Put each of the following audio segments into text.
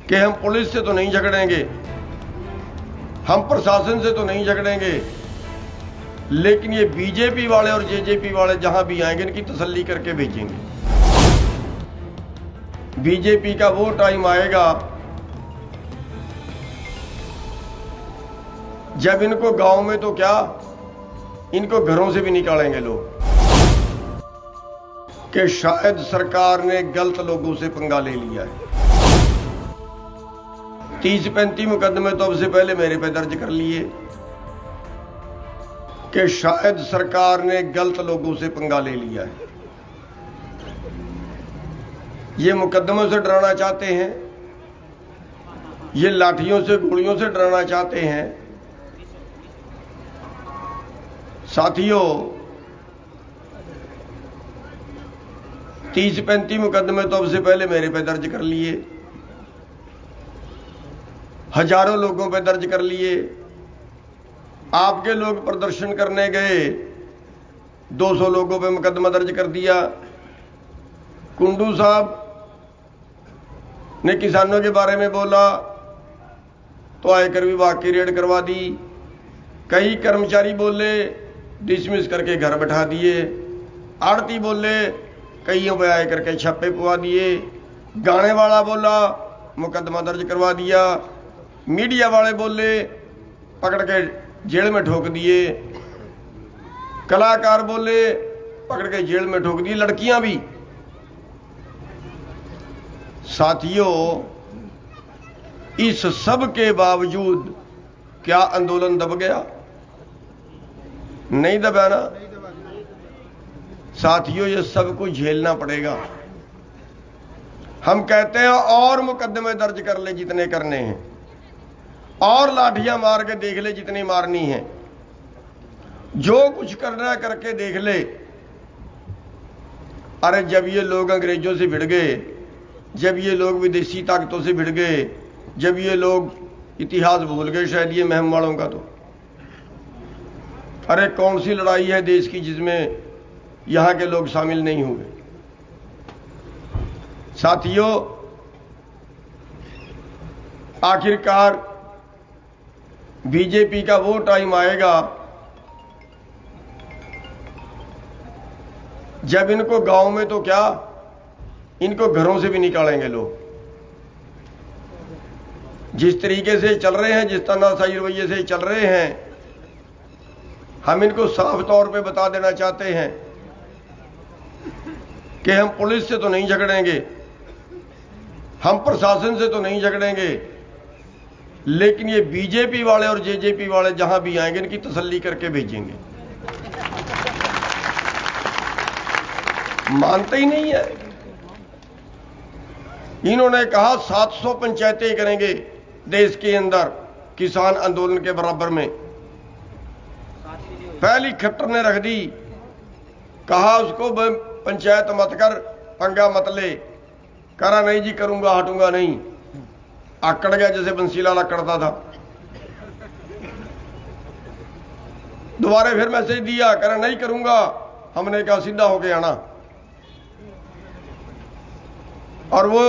कि हम पुलिस से तो नहीं झगड़ेंगे, हम प्रशासन से तो नहीं झगड़ेंगे, लेकिन ये बीजेपी वाले और जेजेपी वाले जहां भी आएंगे इनकी तसल्ली करके भेजेंगे। बीजेपी का वो टाइम आएगा जब इनको गांव में तो क्या, इनको घरों से भी निकालेंगे लोग कि शायद सरकार ने गलत लोगों से पंगा ले लिया है। 30-35 मुकदमे तो अब से पहले मेरे पे दर्ज कर लिए कि शायद सरकार ने गलत लोगों से पंगा ले लिया है। ये मुकदमों से डराना चाहते हैं, ये लाठियों से गोलियों से डराना चाहते हैं। साथियों, 30-35 मुकदमे तो अब से पहले मेरे पे दर्ज कर लिए, हजारों लोगों पे दर्ज कर लिए। आपके लोग प्रदर्शन करने गए, 200 लोगों पे मुकदमा दर्ज कर दिया। कुंडू साहब ने किसानों के बारे में बोला तो आयकर विभाग की रेड करवा दी। कई कर्मचारी बोले, डिसमिस करके घर बैठा दिए। आड़ती बोले, कईयों पे आयकर के छापे पवा दिए। गाने वाला बोला, मुकदमा दर्ज करवा दिया। मीडिया वाले बोले, पकड़ के जेल में ठोक दिए। कलाकार बोले, पकड़ के जेल में ठोक दिए। लड़कियां भी। साथियों, इस सब के बावजूद क्या आंदोलन दब गया? नहीं दबा ना। साथियों, ये सब कुछ झेलना पड़ेगा। हम कहते हैं और मुकदमे दर्ज कर ले जितने करने हैं, और लाठियां मार के देख ले जितनी मारनी है, जो कुछ करना है करके देख ले। अरे जब ये लोग अंग्रेजों से भिड़ गए, जब ये लोग विदेशी ताकतों से भिड़ गए, जब ये लोग इतिहास भूल गए शायद ये महम वालों का, तो अरे कौन सी लड़ाई है देश की जिसमें यहां के लोग शामिल नहीं हुए? साथियों, आखिरकार बीजेपी का वो टाइम आएगा जब इनको गांव में तो क्या, इनको घरों से भी निकालेंगे लोग। जिस तरीके से चल रहे हैं, जिस तानाशाही रवैये से चल रहे हैं, हम इनको साफ तौर पे बता देना चाहते हैं कि हम पुलिस से तो नहीं झगड़ेंगे, हम प्रशासन से तो नहीं झगड़ेंगे, लेकिन ये बीजेपी वाले और जेजेपी वाले जहां भी आएंगे इनकी तसल्ली करके भेजेंगे। मानते ही नहीं है। इन्होंने कहा 700 पंचायतें करेंगे देश के अंदर किसान आंदोलन के बराबर में। पहली खट्टर ने रख दी, कहा उसको पंचायत मत कर, पंगा मत ले। करा नहीं जी, करूंगा, हटूंगा नहीं। आकड़ गया जैसे बंसीलाल आकड़ता था। दोबारा फिर मैसेज दिया, करा नहीं करूंगा। हमने कहा सीधा होके आना। और वो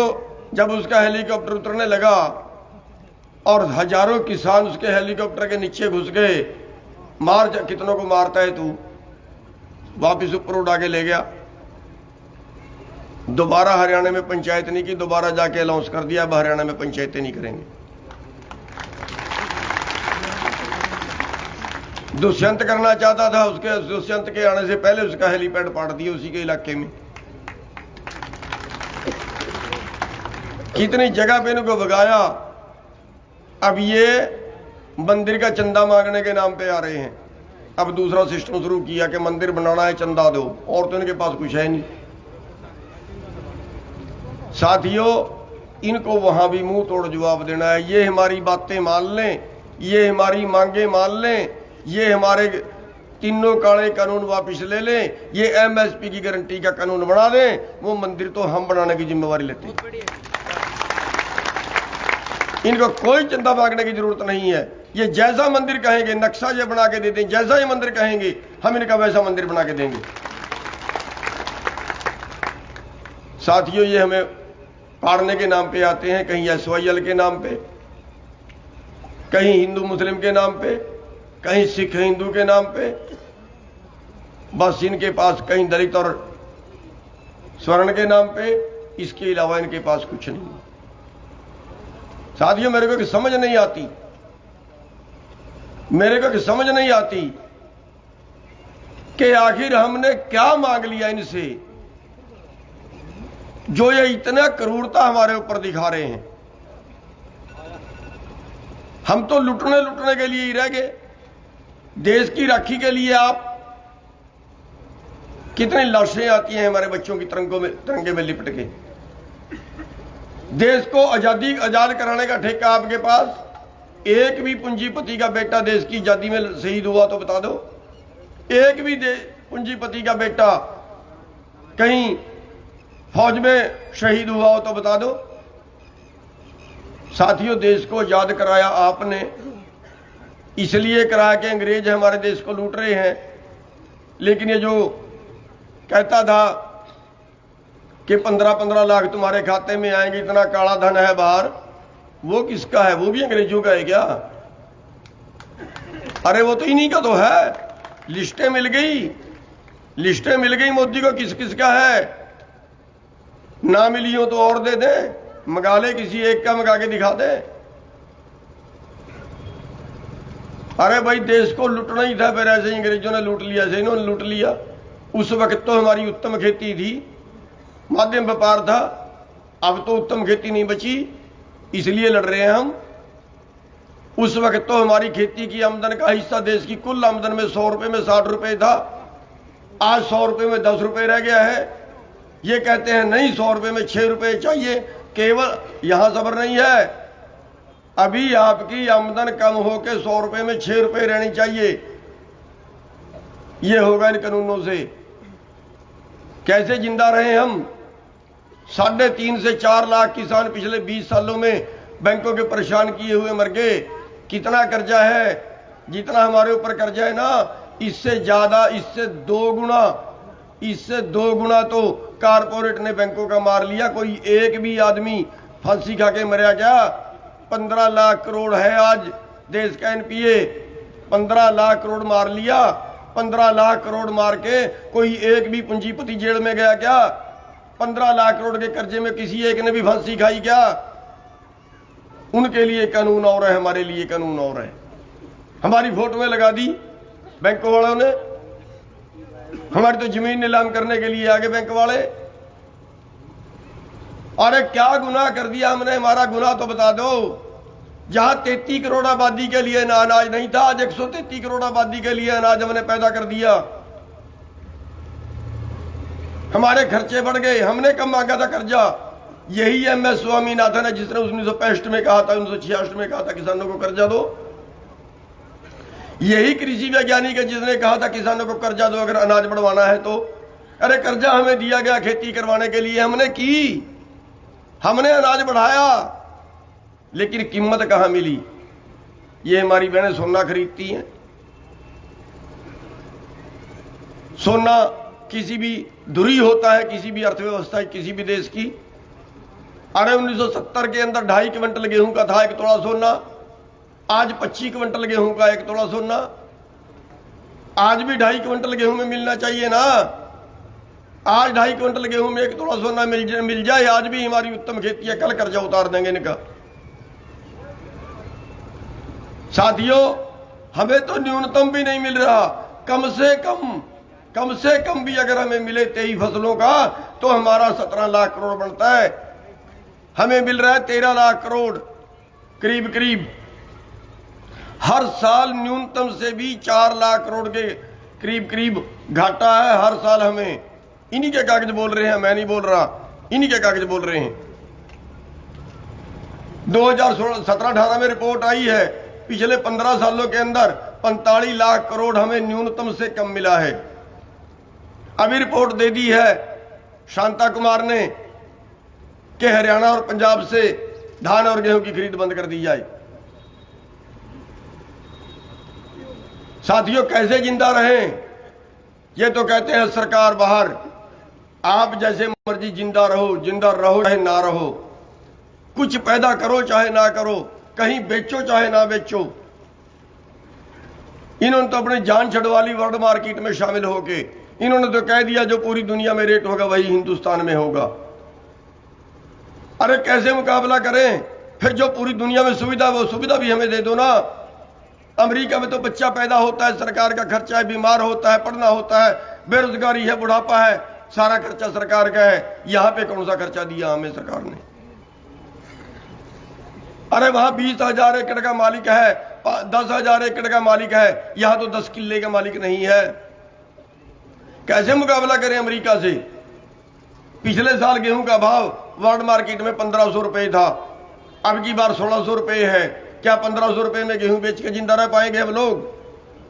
जब उसका हेलीकॉप्टर उतरने लगा और हजारों किसान उसके हेलीकॉप्टर के नीचे घुस गए, मार कितनों को मारता है तू, वापिस ऊपर उड़ा के ले गया। दोबारा हरियाणा में पंचायत नहीं की, दोबारा जाके अनाउंस कर दिया अब हरियाणा में पंचायतें नहीं करेंगे। दुष्यंत करना चाहता था, उसके दुष्यंत के आने से पहले उसका हेलीपैड पाड़ दिया उसी के इलाके में। कितनी जगह पे इनको भगाया। अब ये मंदिर का चंदा मांगने के नाम पे आ रहे हैं। अब दूसरा सिस्टम शुरू किया कि मंदिर बनाना है, चंदा दो, और तो इनके पास कुछ है नहीं। साथियों, इनको वहां भी मुंह तोड़ जवाब देना है। ये हमारी बातें मान लें, ये हमारी मांगे मान लें, ये हमारे तीनों काले कानून वापस ले लें, ये एमएसपी की गारंटी का कानून बना दें, वो मंदिर तो हम बनाने की जिम्मेवारी लेते हैं। इनको कोई चंदा मांगने की जरूरत नहीं है। ये जैसा मंदिर कहेंगे, नक्शा ये बना के दे दें, जैसा ये मंदिर कहेंगे हम इनका वैसा मंदिर बना के देंगे। साथियों, ये हमें पाड़ने के नाम पे आते हैं, कहीं SYL के नाम पे, कहीं हिंदू मुस्लिम के नाम पे, कहीं सिख हिंदू के नाम पे। बस इनके पास कहीं दलित और स्वर्ण के नाम पे, इसके अलावा इनके पास कुछ नहीं। साथियों, मेरे को समझ नहीं आती, मेरे को समझ नहीं आती कि आखिर हमने क्या मांग लिया इनसे जो ये इतना क्रूरता हमारे ऊपर दिखा रहे हैं। हम तो लुटने के लिए ही रह गए। देश की राखी के लिए आप कितनी लाशें आती हैं हमारे बच्चों की तिरंगे में लिपट के। देश को आजाद कराने का ठेका आपके पास। एक भी पूंजीपति का बेटा देश की आजादी में शहीद हुआ तो बता दो। एक भी पूंजीपति का बेटा कहीं फौज में शहीद हुआ हो तो बता दो। साथियों, देश को आजाद कराया आपने, इसलिए कराया कि अंग्रेज हमारे देश को लूट रहे हैं। लेकिन ये जो कहता था कि 15-15 लाख तुम्हारे खाते में आएंगे, इतना काला धन है बाहर, वो किसका है? वो भी अंग्रेजों का है क्या? अरे वो तो इन्हीं का तो है। लिस्टें मिल गई मोदी को, किस किस का है। ना मिली हो तो और दे दें, मंगा ले, किसी एक का मंगा के दिखा दे। अरे भाई, देश को लुटना ही था, फिर ऐसे अंग्रेजों ने लूट लिया, ऐसे इन्होंने लूट लिया। उस वक्त तो हमारी उत्तम खेती थी, माध्यम व्यापार था। अब तो उत्तम खेती नहीं बची, इसलिए लड़ रहे हैं हम। उस वक्त तो हमारी खेती की आमदन का हिस्सा देश की कुल आमदन में 100 रुपए में 60 रुपए था। आज 100 रुपए में 10 रुपए रह गया है। ये कहते हैं नहीं, 100 रुपए में 6 रुपए चाहिए। केवल यहां सब्र नहीं है, अभी आपकी आमदन कम होकर 100 रुपए में 6 रुपए रहनी चाहिए। ये होगा इन कानूनों से। कैसे जिंदा रहे हम? 3.5 से 4 लाख किसान पिछले 20 सालों में बैंकों के परेशान किए हुए मर गए। कितना कर्जा है? जितना हमारे ऊपर कर्जा है ना, इससे ज्यादा, इससे 2 गुना तो कारपोरेट ने बैंकों का मार लिया। कोई एक भी आदमी फांसी खा के मरा क्या? 15 लाख करोड़ है आज देश का NPA। 15 लाख करोड़ मार लिया। 15 लाख करोड़ मार के कोई एक भी पूंजीपति जेल में गया क्या? 15 लाख करोड़ के कर्जे में किसी एक ने भी फांसी खाई क्या? उनके लिए कानून और है, हमारे लिए कानून और है। हमारी फोटो में लगा दी बैंकों वालों ने। हमारी तो जमीन नीलाम करने के लिए आगे बैंक वाले। अरे क्या गुनाह कर दिया हमने? हमारा गुनाह तो बता दो। जहां 33 करोड़ आबादी के लिए ना अनाज नहीं था, आज 133 करोड़ आबादी के लिए अनाज हमने पैदा कर दिया। हमारे खर्चे बढ़ गए। हमने कब मांगा था कर्जा? यही MS स्वामीनाथन है जिसने 1965 में कहा था, 1966 में कहा था किसानों को कर्जा दो। यही कृषि वैज्ञानिक है जिसने कहा था किसानों को कर्जा दो अगर अनाज बढ़वाना है तो। अरे कर्जा हमें दिया गया खेती करवाने के लिए, हमने की, हमने अनाज बढ़ाया, लेकिन कीमत कहां मिली? ये हमारी बहनें सोना खरीदती हैं। सोना किसी भी धुरी होता है, किसी भी अर्थव्यवस्था, किसी भी देश की। अरे 1970 के अंदर 2.5 क्विंटल गेहूं का था 1 तोला सोना। आज 25 क्विंटल गेहूं का 1 तोला सोना। आज भी 2.5 क्विंटल गेहूं में मिलना चाहिए ना। आज 2.5 क्विंटल गेहूं में 1 तोला सोना मिल जाए। आज भी हमारी उत्तम खेती है, कल कर्जा उतार देंगे इनका। साथियों, हमें तो न्यूनतम भी नहीं मिल रहा। कम से कम भी अगर हमें मिले 23 फसलों का तो हमारा 17 लाख करोड़ बनता है। हमें मिल रहा है 13 लाख करोड़ करीब। हर साल न्यूनतम से भी 4 लाख करोड़ के करीब घाटा है हर साल हमें। इन्हीं के कागज बोल रहे हैं, मैं नहीं बोल रहा, इन्हीं के कागज बोल रहे हैं। 2017-18 में रिपोर्ट आई है, पिछले 15 सालों के अंदर 45 लाख करोड़ हमें न्यूनतम से कम मिला है। अभी रिपोर्ट दे दी है शांता कुमार ने कि हरियाणा और पंजाब से धान और गेहूं की खरीद बंद कर दी जाए। साथियों, कैसे जिंदा रहें? ये तो कहते हैं सरकार बाहर, आप जैसे मर्जी जिंदा रहो चाहे ना रहो। कुछ पैदा करो चाहे ना करो, कहीं बेचो चाहे ना बेचो। इन्होंने तो अपनी जान छुड़वा ली वर्ल्ड मार्केट में शामिल होके। इन्होंने तो कह दिया जो पूरी दुनिया में रेट होगा वही हिंदुस्तान में होगा। अरे कैसे मुकाबला करें? फिर जो पूरी दुनिया में सुविधा वो सुविधा भी हमें दे दो ना। अमेरिका में तो बच्चा पैदा होता है, सरकार का खर्चा है, बीमार होता है, पढ़ना होता है, बेरोजगारी है, बुढ़ापा है, सारा खर्चा सरकार का है। यहां पे कौन सा खर्चा दिया हमें सरकार ने? अरे वहां 20,000 एकड़ का मालिक है, 10,000 एकड़ का मालिक है, यहां तो 10 किले का मालिक नहीं है। कैसे मुकाबला करें अमेरिका से? पिछले साल गेहूं का भाव वर्ल्ड मार्केट में 1500 रुपए था, अब की बार 1600 रुपए है। क्या 1500 रुपए में गेहूं बेच के जिंदा रह पाएंगे हम लोग?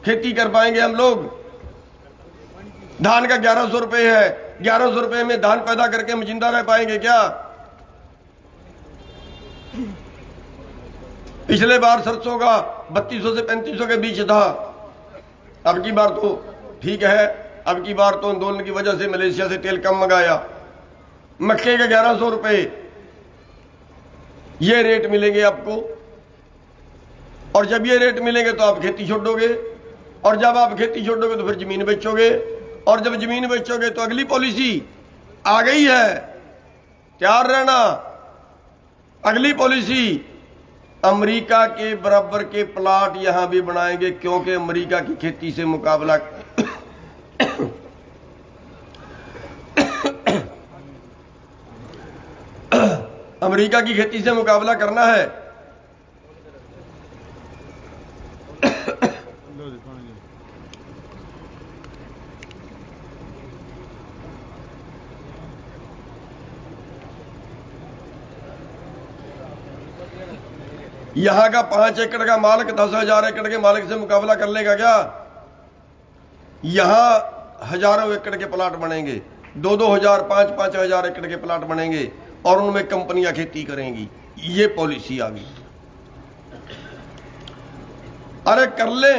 खेती कर पाएंगे हम लोग? धान का 1100 रुपए है, 1100 रुपए में धान पैदा करके हम जिंदा रह पाएंगे क्या? पिछले बार सरसों का 3200 से 3500 के बीच था, अब की बार तो ठीक है। अब की बार तो आंदोलन की वजह से मलेशिया से तेल कम मंगाया। मक्के के 1100 रुपए ये रेट मिलेंगे आपको, और जब ये रेट मिलेंगे तो आप खेती छोड़ोगे, और जब आप खेती छोड़ोगे तो फिर जमीन बेचोगे, और जब जमीन बेचोगे तो अगली पॉलिसी आ गई है, तैयार रहना। अगली पॉलिसी, अमेरिका के बराबर के प्लाट यहां भी बनाएंगे, क्योंकि अमेरिका की खेती से मुकाबला अमेरिका की खेती से मुकाबला करना है। यहां का 5 एकड़ का मालिक 10,000 एकड़ के मालिक से मुकाबला कर लेगा क्या? यहां हजारों एकड़ के प्लाट बनेंगे, 2-2 हजार, 5-5 हजार एकड़ के प्लाट बनेंगे, और उनमें कंपनियां खेती करेंगी। ये पॉलिसी आ गई। अरे कर ले,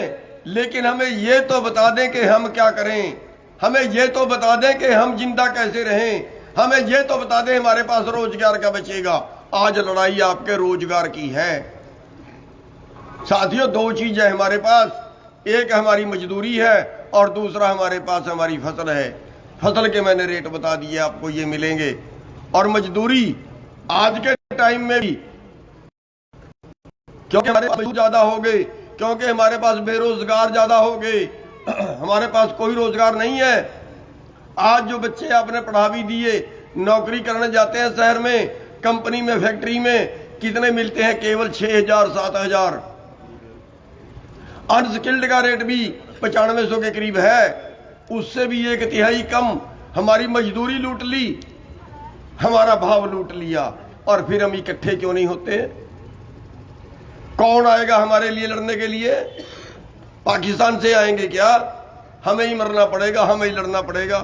लेकिन हमें ये तो बता दें कि हम क्या करें, हमें ये तो बता दें कि हम जिंदा कैसे रहें, हमें ये तो बता दें हमारे पास रोजगार क्या बचेगा। आज लड़ाई आपके रोजगार की है साथियों। 2 चीजें हमारे पास, एक हमारी मजदूरी है और दूसरा हमारे पास हमारी फसल है। फसल के मैंने रेट बता दिए आपको, ये मिलेंगे। और मजदूरी आज के टाइम में भी, क्योंकि हमारे पास मजदूर ज्यादा हो गए, क्योंकि हमारे पास बेरोजगार ज्यादा हो गए, हमारे पास कोई रोजगार नहीं है। आज जो बच्चे आपने पढ़ा भी दिए, नौकरी करने जाते हैं शहर में, कंपनी में, फैक्ट्री में, कितने मिलते हैं? केवल 6,000-7,000। अनस्किल्ड का रेट भी 9500 के करीब है, उससे भी 1/3 कम। हमारी मजदूरी लूट ली, हमारा भाव लूट लिया, और फिर हम इकट्ठे क्यों नहीं होते? कौन आएगा हमारे लिए लड़ने के लिए? पाकिस्तान से आएंगे क्या? हमें ही मरना पड़ेगा, हमें ही लड़ना पड़ेगा।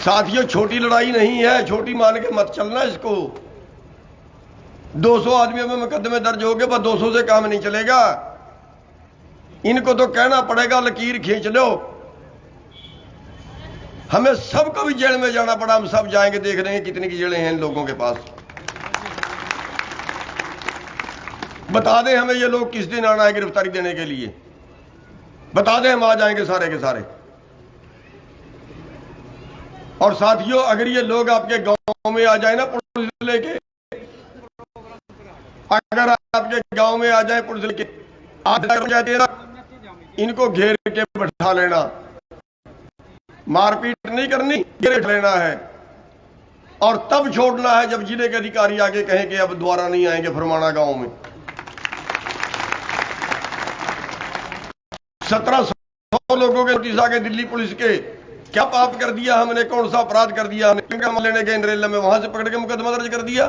साथियों, छोटी लड़ाई नहीं है, छोटी मान के मत चलना इसको। 200 आदमियों में मुकदमे दर्ज हो गए, पर 200 से काम नहीं चलेगा। इनको तो कहना पड़ेगा लकीर खींच लो। हमें सबको भी जेल में जाना पड़ा, हम सब जाएंगे, देख रहे हैं कितनी की जेलें हैं इन लोगों के पास। बता दें हमें ये लोग किस दिन आना है गिरफ्तारी देने के लिए, बता दें, हम आ जाएंगे सारे के सारे। और साथियों, अगर ये लोग आपके गांव में आ जाए ना पुलिस लेके, अगर आपके गांव में आ जाए पुलिस लेके, इनको घेर के बैठा लेना, मारपीट नहीं करनी, घेर लेना है, और तब छोड़ना है जब जिले के अधिकारी आगे कहें कि अब दोबारा नहीं आएंगे फरमाना गांव में। 1700 लोगों के नोटिस आ गए दिल्ली पुलिस के। क्या पाप कर दिया हमने, कौन सा अपराध कर दिया हमने? लेने गए नरेला में, वहां से पकड़ के मुकदमा दर्ज कर दिया।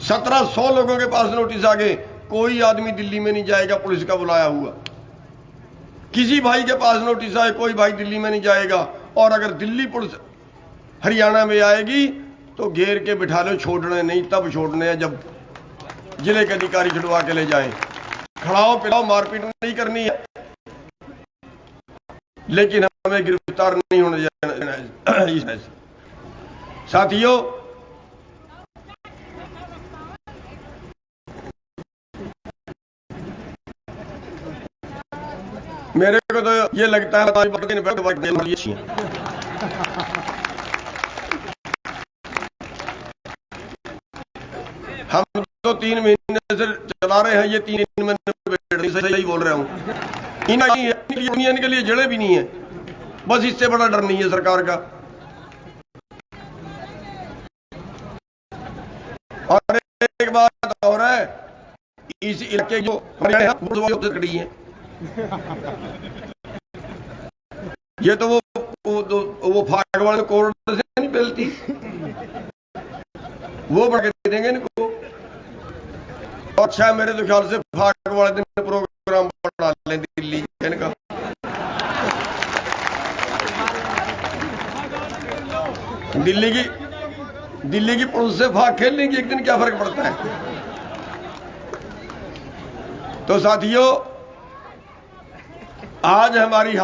1700 लोगों के पास नोटिस आ गए। कोई आदमी दिल्ली में नहीं जाएगा पुलिस का बुलाया हुआ। किसी भाई के पास नोटिस आए, कोई भाई दिल्ली में नहीं जाएगा। और अगर दिल्ली पुलिस हरियाणा में आएगी तो घेर के बिठा लो, छोड़ने नहीं, तब छोड़ने हैं जब जिले के अधिकारी छुड़वा के ले जाएं। खड़ाओ पिलाओ, मारपीट नहीं करनी है। लेकिन हमें गिरफ्तार नहीं होने देना। साथियों, मेरे को तो ये लगता है हम तो 3 महीने से चला रहे हैं, ये 3 महीने सही बोल रहा हूं। यूनियन के लिए जड़े भी नहीं है, बस इससे बड़ा डर नहीं है सरकार का। और एक बात और है, इस इलाके जो खड़ी है, ये तो वो फाग वाले कोर्ट से नहीं मिलती, वो बढ़ के देंगे इनको। अच्छा, मेरे तो ख्याल से फाग वाले दिन प्रोग्राम बना लें दिल्ली इनका। दिल्ली की पुलिस से फाग खेल लेंगे एक दिन, क्या फर्क पड़ता है। तो साथियों, आज हमारी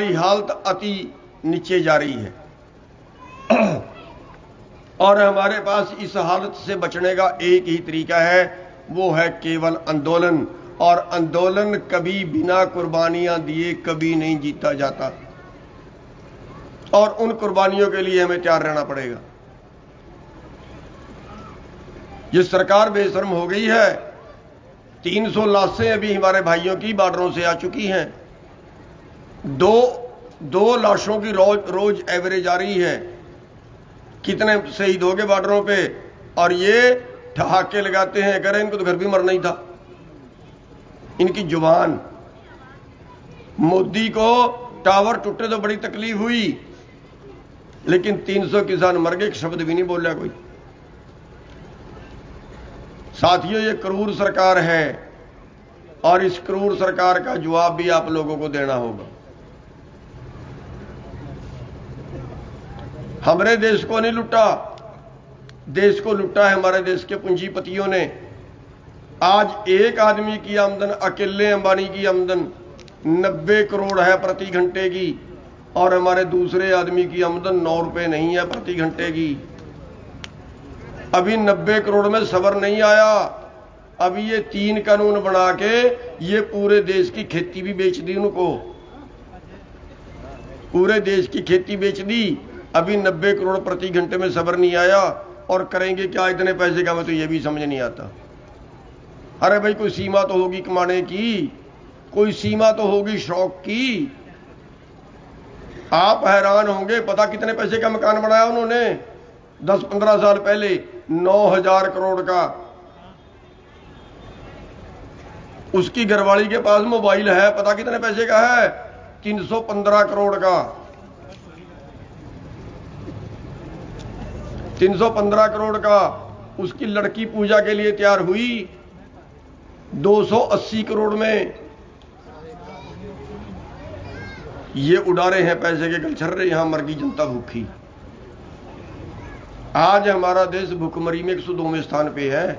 हालत अति नीचे जा रही है और हमारे पास इस हालत से बचने का एक ही तरीका है, वो है केवल आंदोलन। और आंदोलन कभी बिना कुर्बानियां दिए कभी नहीं जीता जाता, और उन कुर्बानियों के लिए हमें तैयार रहना पड़ेगा। ये सरकार बेशर्म हो गई है। 300 लाशें अभी हमारे भाइयों की बॉर्डरों से आ चुकी हैं। दो लाशों की रोज एवरेज आ रही है। कितने शहीद हो गए बॉर्डरों पे, और ये ठहाके लगाते हैं, कह रहे इनको तो घर भी मरना ही था। इनकी जुबान। मोदी को टावर टूटे तो बड़ी तकलीफ हुई, लेकिन 300 किसान मर गए, एक शब्द भी नहीं बोला कोई। साथियों, ये क्रूर सरकार है और इस क्रूर सरकार का जवाब भी आप लोगों को देना होगा। हमारे देश को नहीं लुटा, देश को लुटा है हमारे देश के पूंजीपतियों ने। आज एक आदमी की आमदन, अकेले अंबानी की आमदन 90 करोड़ है प्रति घंटे की, और हमारे दूसरे आदमी की आमदन 9 रुपए नहीं है प्रति घंटे की। अभी 90 करोड़ में सबर नहीं आया, अभी ये 3 कानून बना के ये पूरे देश की खेती भी बेच दी उनको, पूरे देश की खेती बेच दी। अभी 90 करोड़ प्रति घंटे में सबर नहीं आया, और करेंगे क्या इतने पैसे का, मैं तो ये भी समझ नहीं आता। अरे भाई, कोई सीमा तो होगी कमाने की, कोई सीमा तो होगी शौक की। आप हैरान होंगे, पता कितने पैसे का मकान बनाया उन्होंने 10-15 साल पहले, 9,000 करोड़ का। उसकी घरवाली के पास मोबाइल है, पता कितने पैसे का है, 315 करोड़ का। 315 करोड़ का। उसकी लड़की पूजा के लिए तैयार हुई 280 करोड़ में। ये उड़ा रहे हैं पैसे के गलछर्रे, यहां मर गई जनता भूखी। आज हमारा देश भूखमरी में 102वें स्थान पे है।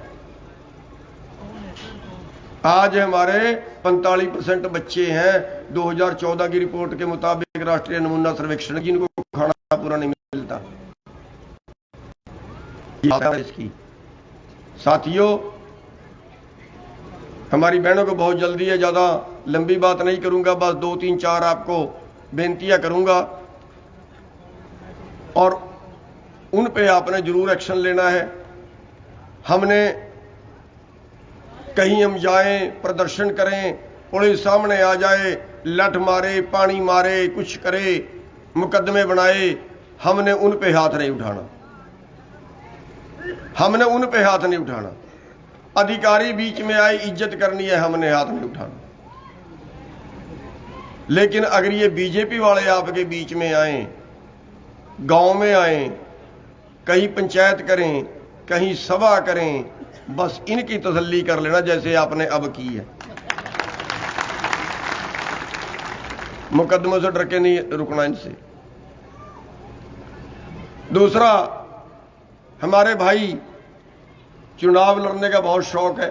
आज हमारे 45% बच्चे हैं 2014 की रिपोर्ट के मुताबिक, राष्ट्रीय नमूना सर्वेक्षण, जिनको खाना पूरा नहीं मिलता। इसकी साथियों, हमारी बहनों को बहुत जल्दी है, ज्यादा लंबी बात नहीं करूंगा, बस 2-3-4 आपको बेनतियां करूंगा, और उन पे आपने जरूर एक्शन लेना है। हमने कहीं हम जाएं, प्रदर्शन करें, पुलिस सामने आ जाए, लठ मारे, पानी मारे, कुछ करे, मुकदमे बनाए, हमने उन पे हाथ नहीं उठाना। हमने उन पे हाथ नहीं उठाना। अधिकारी बीच में आए, इज्जत करनी है, हमने हाथ नहीं उठाना। लेकिन अगर ये बीजेपी वाले आपके बीच में आए, गांव में आए, कहीं पंचायत करें, कहीं सभा करें, बस इनकी तसल्ली कर लेना, जैसे आपने अब की है। मुकदमों से डर के नहीं रुकना इनसे। दूसरा, हमारे भाई चुनाव लड़ने का बहुत शौक है।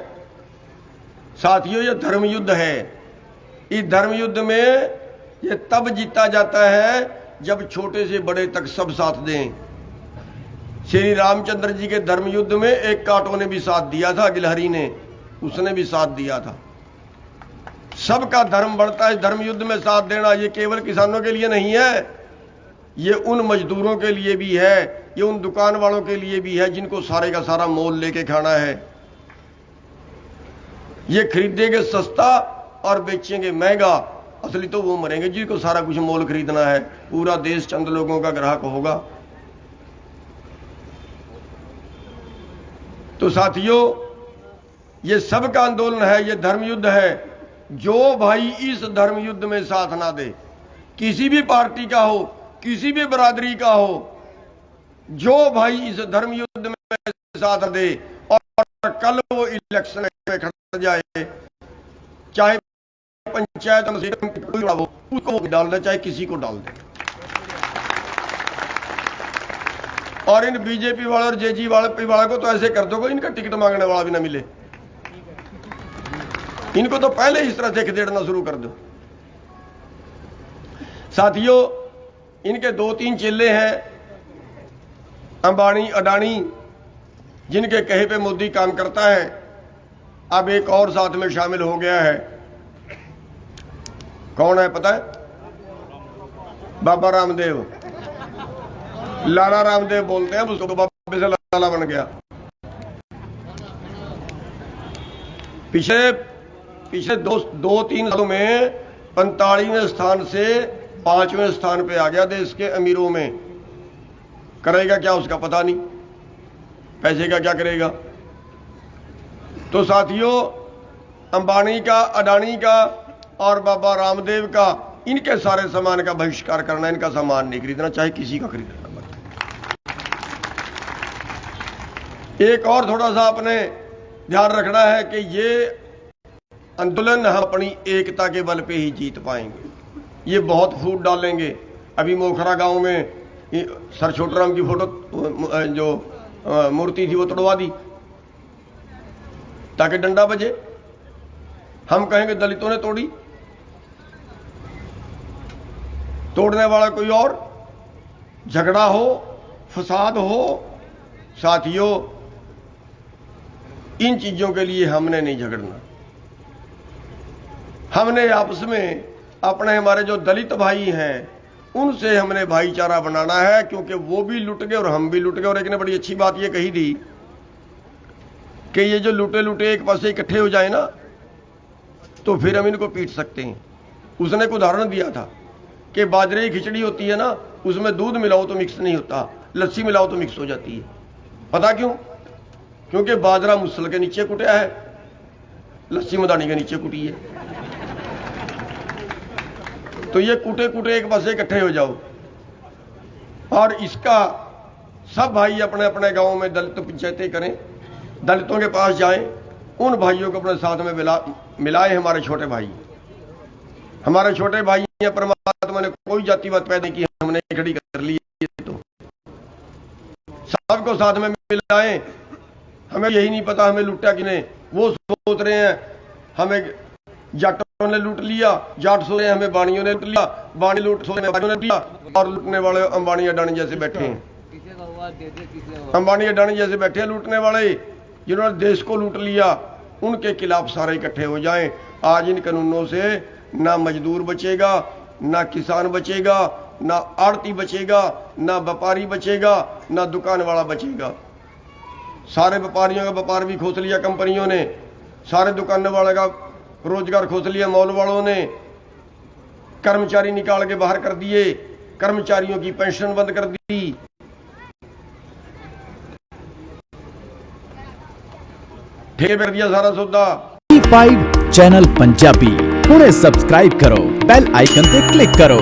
साथियों, ये धर्म युद्ध है, इस धर्म युद्ध में ये तब जीता जाता है जब छोटे से बड़े तक सब साथ दें। श्री रामचंद्र जी के धर्म युद्ध में एक कांटों ने भी साथ दिया था, गिलहरी ने, उसने भी साथ दिया था। सबका धर्म बढ़ता है धर्म युद्ध में साथ देना। ये केवल किसानों के लिए नहीं है, ये उन मजदूरों के लिए भी है, ये उन दुकान वालों के लिए भी है जिनको सारे का सारा मोल लेके खाना है। ये खरीदेंगे सस्ता और बेचेंगे महंगा, असली तो वो मरेंगे जिनको सारा कुछ मोल खरीदना है। पूरा देश चंद लोगों का ग्राहक होगा। तो साथियों, ये सबका आंदोलन है, ये धर्म युद्ध है। जो भाई इस धर्म युद्ध में साथ ना दे, किसी भी पार्टी का हो, किसी भी बरादरी का हो, जो भाई इस धर्म युद्ध में साथ दे और कल वो इलेक्शन में खड़ा जाए, चाहे पंचायत हो, उसको डाल दे, चाहे किसी को डाल दे। और इन बीजेपी वाले और जेजी वाले को तो ऐसे कर दो इनका टिकट मांगने वाला भी ना मिले। इनको तो पहले इस तरह से खदेड़ना शुरू कर दो। साथियों, इनके 2-3 चेले हैं, अंबानी अडानी, जिनके कहे पे मोदी काम करता है। अब एक और साथ में शामिल हो गया है। कौन है पता है? बाबा रामदेव, लाला रामदेव बोलते हैं उसको, बाबे से लाला बन गया। पिछले 2-3 सालों में 45वें स्थान से 5वें स्थान पे आ गया देश के अमीरों में। करेगा क्या उसका पता नहीं, पैसे का क्या करेगा। तो साथियों, अंबानी का, अडानी का और बाबा रामदेव का, इनके सारे सामान का बहिष्कार करना, इनका सामान नहीं खरीदना, चाहे किसी का खरीदना। एक और थोड़ा सा अपने ध्यान रखना है कि ये आंदोलन हम अपनी एकता के बल पे ही जीत पाएंगे। ये बहुत फूट डालेंगे। अभी मोखरा गांव में सर छोटूराम की फोटो जो मूर्ति थी वो तोड़वा दी ताकि डंडा बजे। हम कहेंगे दलितों ने तोड़ी, तोड़ने वाला कोई और, झगड़ा हो, फसाद हो। साथियों, इन चीजों के लिए हमने नहीं झगड़ना। हमने आपस में अपने हमारे जो दलित भाई हैं उनसे हमने भाईचारा बनाना है, क्योंकि वो भी लुट गए और हम भी लुट गए। और एक ने बड़ी अच्छी बात ये कही थी कि ये जो लुटे लुटे एक पासे इकट्ठे हो जाए ना, तो फिर हम इनको पीट सकते हैं। उसने एक उदाहरण दिया था कि बाजरे की खिचड़ी होती है ना, उसमें दूध मिलाओ तो मिक्स नहीं होता, लस्सी मिलाओ तो मिक्स हो जाती है। पता क्यों? क्योंकि बाजरा मुसल के नीचे कुटिया है, लस्सी मदानी के नीचे कुटी है। तो ये कुटे कुटे एक पासे इकट्ठे हो जाओ। और इसका सब भाई अपने अपने गांव में दलित पंचायतें करें, दलितों के पास जाएं, उन भाइयों को अपने साथ में मिलाएं। हमारे छोटे भाई हैं। परमात्मा ने कोई जातिवाद पैदा नहीं की, हमने खड़ी कर ली। तो सबको साथ में मिलाएं। हमें यही नहीं पता हमें लुटा किने। वो सोच रहे हैं हमें जाटों ने लूट लिया, जाट सोच रहे हैं हमें बाणियों ने लूट लिया, बाणी लूट सोच रहे हैं बाणियों ने लिया। और लूटने वाले अंबानी अडानी जैसे बैठे हैं, अंबानी अडानी जैसे बैठे हैं लूटने वाले, जिन्होंने देश को लूट लिया। उनके खिलाफ सारे इकट्ठे हो जाएं। आज इन कानूनों से ना मजदूर बचेगा, ना किसान बचेगा, ना आड़ती बचेगा, ना व्यापारी बचेगा, ना दुकान वाला बचेगा। सारे व्यापारियों का व्यापार भी खोस लिया कंपनियों ने, सारे दुकान वाले का रोजगार खोस लिया मॉल वालों ने, कर्मचारी निकाल के बाहर कर दिए, कर्मचारियों की पेंशन बंद कर दी। ठेके कर दिया सारा सौदा। T5 चैनल पंजाबी हुणे सब्सक्राइब करो, बेल आइकन पे क्लिक करो।